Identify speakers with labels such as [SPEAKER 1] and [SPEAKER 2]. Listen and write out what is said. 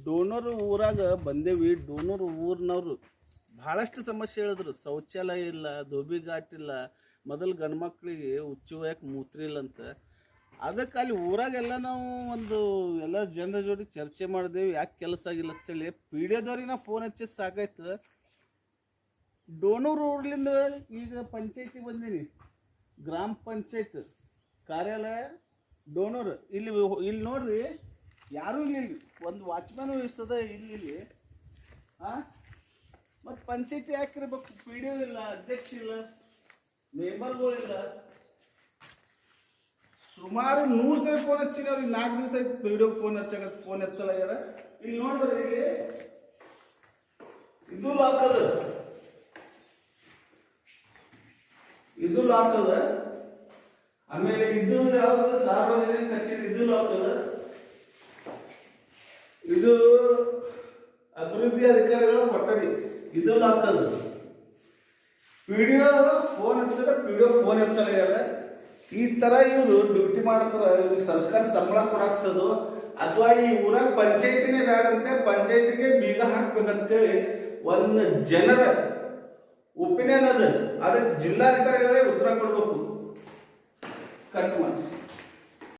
[SPEAKER 1] Donor ಊರಾಗ ಬಂದೇವಿ. Donor ಊರಿನವ್ರು ಭಾಳಷ್ಟು ಸಮಸ್ಯೆ ಹೇಳಿದ್ರು. ಶೌಚಾಲಯ ಇಲ್ಲ, ಧೋಬಿ ಘಾಟ್ ಇಲ್ಲ, ಮೊದಲು ಗಂಡು ಮಕ್ಕಳಿಗೆ ಉಚ್ಚುವಯಕ್ಕೆ ಮೂತ್ರ ಇಲ್ಲ ಅಂತ. ಅದಕ್ಕೆ ಅಲ್ಲಿ ಊರಾಗೆಲ್ಲ ನಾವು ಒಂದು ಎಲ್ಲ ಜನರ ಜೋಡಿ ಚರ್ಚೆ ಮಾಡಿದೆವು, ಯಾಕೆ ಕೆಲಸ ಆಗಿಲ್ಲ ಅಂತೇಳಿ. ಪಿ ಡಿ ಎದವ್ರಿಗೆ ನಾವು ಫೋನ್ ಹಚ್ಚಿ ಸಾಕಾಯ್ತು. ಡೋನೂರು ಊರ್ಲಿಂದ ಈಗ ಪಂಚಾಯತಿಗೆ ಬಂದೀನಿ, ಗ್ರಾಮ ಪಂಚಾಯತ್ ಕಾರ್ಯಾಲಯ ಡೋನೂರು. ಇಲ್ಲಿ ನೋಡ್ರಿ, ಯಾರೂ ಇಲ್ಲಿ ಒಂದು ವಾಚ್ಮ್ಯಾನು ಇರ್ತದ ಇಲ್ಲಿ. ಮತ್ತು ಪಂಚಾಯತಿ ಯಾಕಿರ್ಬೇಕು? ಪಿ ಡಿ ಒ ಇಲ್ಲ, ಅಧ್ಯಕ್ಷ ಇಲ್ಲ, ಮೆಂಬರ್ಗಳಿಲ್ಲ. ಸುಮಾರು 100 ಸಲ ಫೋನ್ ಹಚ್ಚಿನ ಅವ್ರಿಗೆ. 4 ದಿವಸ ಆಯ್ತು ಪಿ ಡಿ ಒ ಫೋನ್ ಹಚ್ಚಾಗತ್ತೆ, ಫೋನ್ ಎತ್ತಲ್ಲ ಯಾರ. ಇಲ್ಲಿ ನೋಡ್ಬರ್ರಿ, ಇಲ್ಲಿ ಇದು ಲಾಕ್ ಅದ, ಇದು ಲಾಕ್ ಅದ. ಆಮೇಲೆ ಇದು ಯಾವ್ದು ಸಾರ್ವಜನಿಕ ಕಚೇರಿ, ಇದು ಲಾಕ್ ಅದ. ಇದು ಅಭಿವೃದ್ಧಿ ಅಧಿಕಾರಿಗಳ ಕೊಠಡಿ, ಇದು ಲಾಕ್ ಅದ. ಪಿ ಡಿ ಒ ಫೋನ್ ಹಚ್ಚಿದ್ರೆ ಪಿ ಡಿ ಒ ಫೋನ್ ಎತ್ತಲ್ಲ ಯಾರ. ಈ ತರ ಇವರು ಡ್ಯೂಟಿ ಮಾಡ್ತಾರ. ಇವ್ರಿಗೆ ಸರ್ಕಾರ ಸಂಬಳ ಕೊಡಾಗ್ತದೋ ಅಥವಾ ಈ ಊರಾಗ ಪಂಚಾಯತಿನೇ ಬೇಡಂತೆ, ಪಂಚಾಯತಿಗೆ ಬೀಗ ಹಾಕ್ಬೇಕಂತೇಳಿ ಒಂದು ಜನರ ಒಪಿನಿಯನ್ ಅದ. ಅದಕ್ಕೆ ಜಿಲ್ಲಾಧಿಕಾರಿಗಳೇ ಉತ್ತರ ಕೊಡ್ಬೇಕು. ಕಟ್ ಮಾಡಿ.